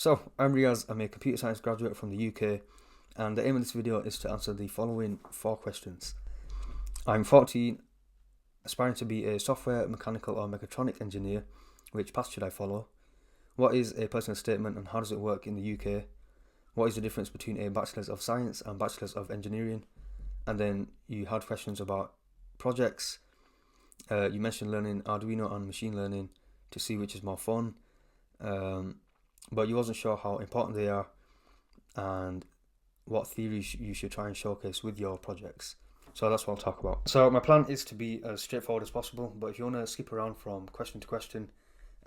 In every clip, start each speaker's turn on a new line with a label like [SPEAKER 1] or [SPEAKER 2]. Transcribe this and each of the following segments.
[SPEAKER 1] So, I'm Riaz, I'm a computer science graduate from the UK, and the aim of this video is to answer the following 4 questions. I'm 14, aspiring to be a software, mechanical or mechatronic engineer. Which path should I follow? What is a personal statement and how does it work in the UK? What is the difference between a Bachelor's of Science and Bachelor's of Engineering? And then you had questions about projects. You mentioned learning Arduino and machine learning to see which is more fun. But you wasn't sure how important they are and what theories you should try and showcase with your projects. So that's what I'll talk about. So my plan is to be as straightforward as possible, but if you want to skip around from question to question,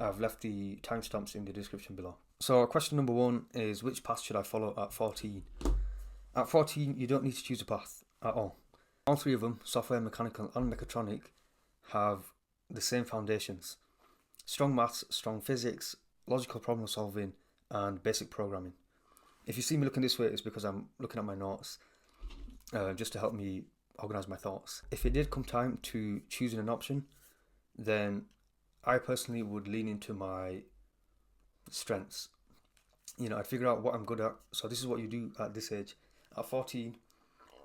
[SPEAKER 1] I've left the timestamps in the description below. So question number 1 is, which path should I follow at 14? At 14, you don't need to choose a path at all. All 3 of them, software, mechanical and mechatronic, have the same foundations. Strong maths, strong physics, logical problem solving and basic programming. If you see me looking this way, it's because I'm looking at my notes just to help me organize my thoughts. If it did come time to choosing an option, then I personally would lean into my strengths. I'd figure out what I'm good at. So this is what you do at this age. At 14,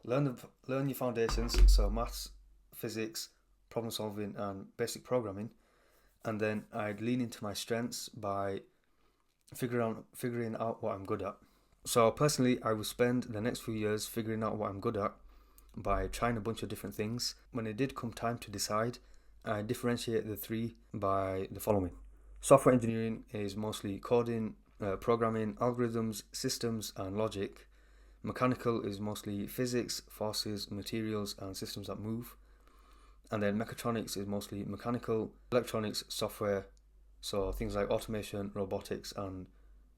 [SPEAKER 1] learn your foundations, so maths, physics, problem solving and basic programming. And then I'd lean into my strengths by figuring out what I'm good at. So personally, I will spend the next few years figuring out what I'm good at by trying a bunch of different things. When it did come time to decide, I differentiate the 3 by the following. Software engineering is mostly coding, programming, algorithms, systems and logic. Mechanical is mostly physics, forces, materials and systems that move. And then mechatronics is mostly mechanical, electronics, software, so things like automation, robotics and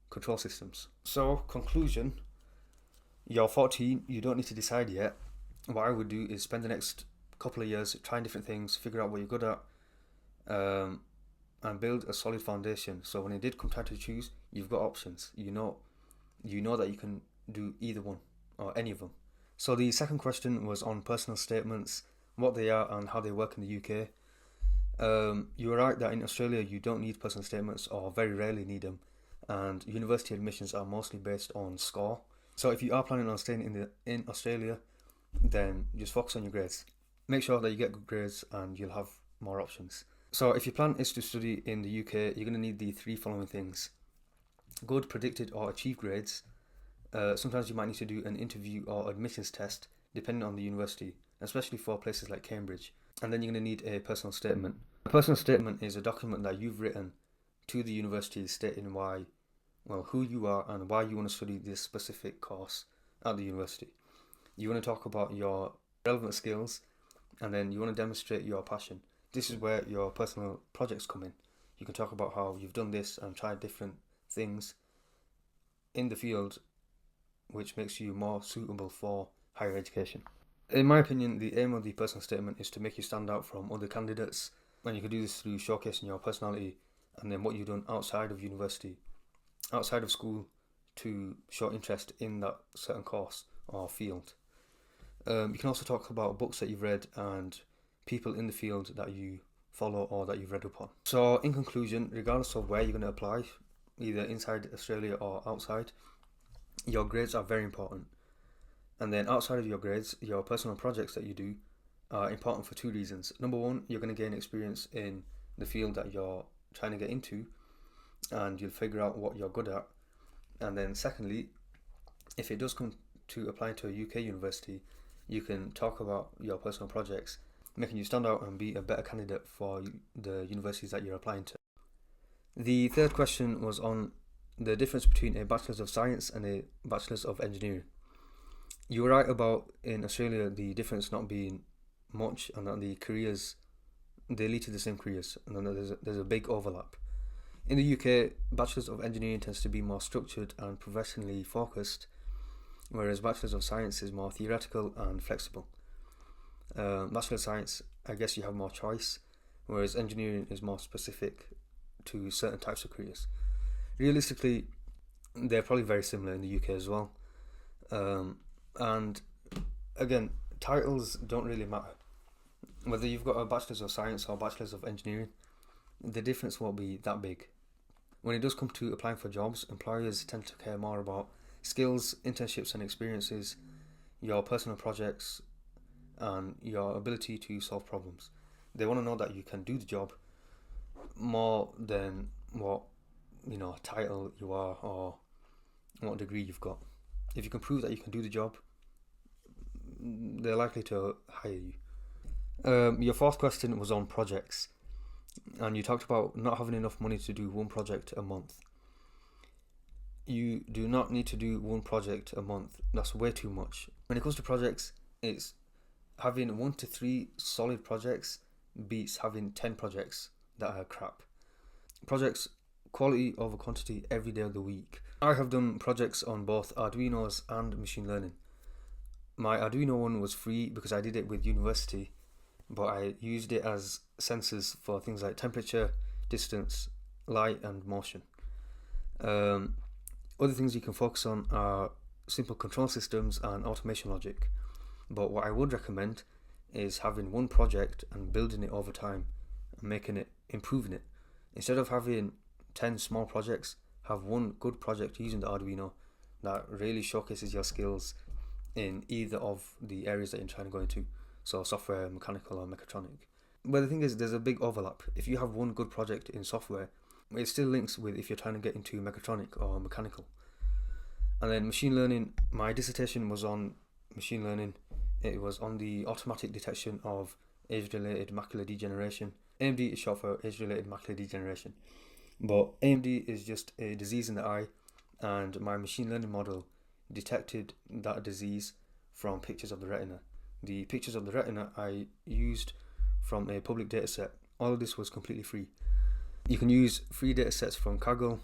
[SPEAKER 1] control systems. So conclusion, you're 14, you don't need to decide yet. What I would do is spend the next couple of years trying different things, figure out what you're good at, and build a solid foundation. So when it did come time to choose, you've got options. You know that you can do either one or any of them. So the second question was on personal statements, what they are and how they work in the UK. You were right that in Australia you don't need personal statements or very rarely need them, and university admissions are mostly based on score. So if you are planning on staying in Australia, then just focus on your grades. Make sure that you get good grades and you'll have more options. So if your plan is to study in the UK, you're going to need the 3 following things. Good predicted or achieved grades. Sometimes you might need to do an interview or admissions test depending on the university, especially for places like Cambridge. And then you're going to need a personal statement. A personal statement is a document that you've written to the university stating who you are and why you want to study this specific course at the university. You want to talk about your relevant skills, and then you want to demonstrate your passion. This is where your personal projects come in. You can talk about how you've done this and tried different things in the field, which makes you more suitable for higher education. In my opinion, the aim of the personal statement is to make you stand out from other candidates, and you can do this through showcasing your personality and then what you've done outside of university, outside of school, to show interest in that certain course or field. You can also talk about books that you've read and people in the field that you follow or that you've read upon. So in conclusion, regardless of where you're going to apply, either inside Australia or outside, your grades are very important. And then outside of your grades, your personal projects that you do are important for 2 reasons. Number 1, you're going to gain experience in the field that you're trying to get into, and you'll figure out what you're good at. And then secondly, if it does come to applying to a UK university, you can talk about your personal projects, making you stand out and be a better candidate for the universities that you're applying to. The third question was on the difference between a Bachelor's of Science and a Bachelor's of Engineering. You were right about in Australia the difference not being much, and that the careers, they lead to the same careers, and then there's a big overlap. In the UK, Bachelor's of Engineering tends to be more structured and professionally focused, whereas Bachelor's of Science is more theoretical and flexible. Bachelor of Science, I guess you have more choice, whereas engineering is more specific to certain types of careers. Realistically, they're probably very similar in the UK as well. And again, titles don't really matter. Whether you've got a Bachelor's of Science or Bachelor's of Engineering, the difference won't be that big. when it does come to applying for jobs, employers tend to care more about skills, internships and experiences, your personal projects, and your ability to solve problems. They want to know that you can do the job more than what title you are or what degree you've got. If you can prove that you can do the job, they're likely to hire you. Your fourth question was on projects, and you talked about not having enough money to do one project a month. You do not need to do one project a month. That's way too much. When it comes to projects, it's having 1 to 3 solid projects beats having 10 projects that are crap. Projects, quality over quantity every day of the week. I have done projects on both Arduinos and machine learning. My Arduino one was free because I did it with university, but I used it as sensors for things like temperature, distance, light and motion. Other things you can focus on are simple control systems and automation logic. But what I would recommend is having one project and building it over time and improving it. Instead of having 10 small projects, have one good project using the Arduino that really showcases your skills in either of the areas that you're trying to go into. So software, mechanical or mechatronic. But the thing is, there's a big overlap. If you have one good project in software, it still links with if you're trying to get into mechatronic or mechanical. And then machine learning, my dissertation was on machine learning. It was on the automatic detection of age-related macular degeneration. AMD is short for age-related macular degeneration. But AMD is just a disease in the eye, and my machine learning model detected that disease from pictures of the retina. The pictures of the retina I used from a public dataset. All of this was completely free. You can use free datasets from Kaggle.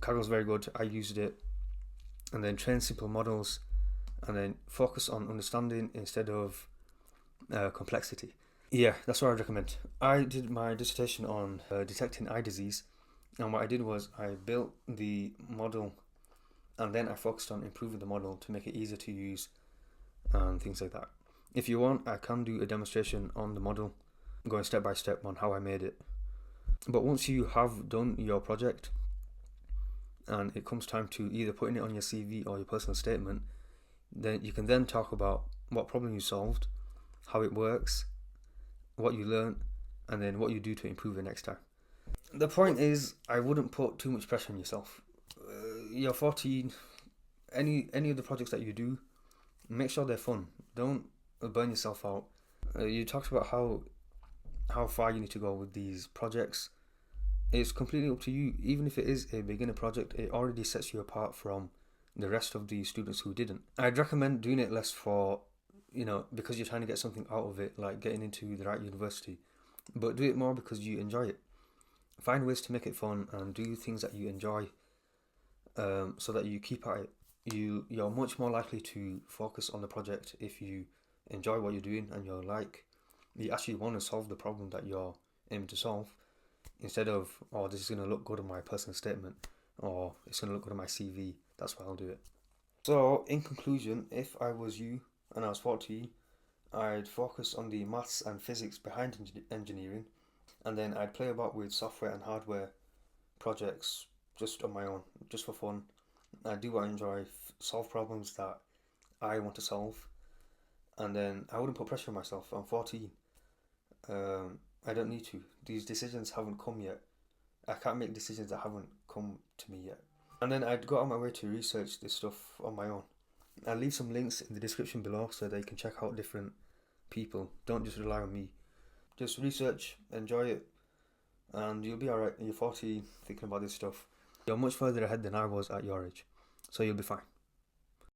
[SPEAKER 1] Kaggle's very good. I used it. And then train simple models, and then focus on understanding instead of complexity. Yeah, that's what I recommend. I did my dissertation on detecting eye disease, and what I did was I built the model, and then I focused on improving the model to make it easier to use and things like that. If you want, I can do a demonstration on the model, going step by step on how I made it. But once you have done your project, and it comes time to either putting it on your CV or your personal statement, then you can then talk about what problem you solved, how it works, what you learned, and then what you do to improve it next time. The point is, I wouldn't put too much pressure on yourself. You're 14. Any of the projects that you do, make sure they're fun. Don't burn yourself out. You talked about how far you need to go with these projects. It's completely up to you. Even if it is a beginner project, it already sets you apart from the rest of the students who didn't. I'd recommend doing it less for, because you're trying to get something out of it, like getting into the right university. But do it more because you enjoy it. Find ways to make it fun and do things that you enjoy, so that you keep at it. You're much more likely to focus on the project if you enjoy what you're doing and you actually want to solve the problem that you're aiming to solve, instead of, oh, this is going to look good on my personal statement, or it's going to look good on my CV. That's why I'll do it. So, in conclusion, if I was you and I was 14, I'd focus on the maths and physics behind engineering, and then I'd play about with software and hardware projects just on my own, just for fun. I'd do what I enjoy, solve problems that I want to solve, and then I wouldn't put pressure on myself. I'm 14. I don't need to. These decisions haven't come yet. I can't make decisions that haven't come to me yet. And then I'd go out of my way to research this stuff on my own. I'll leave some links in the description below so that you can check out different people. Don't just rely on me. Just research, enjoy it, and you'll be alright. You're 14, thinking about this stuff. You're much further ahead than I was at your age, so you'll be fine.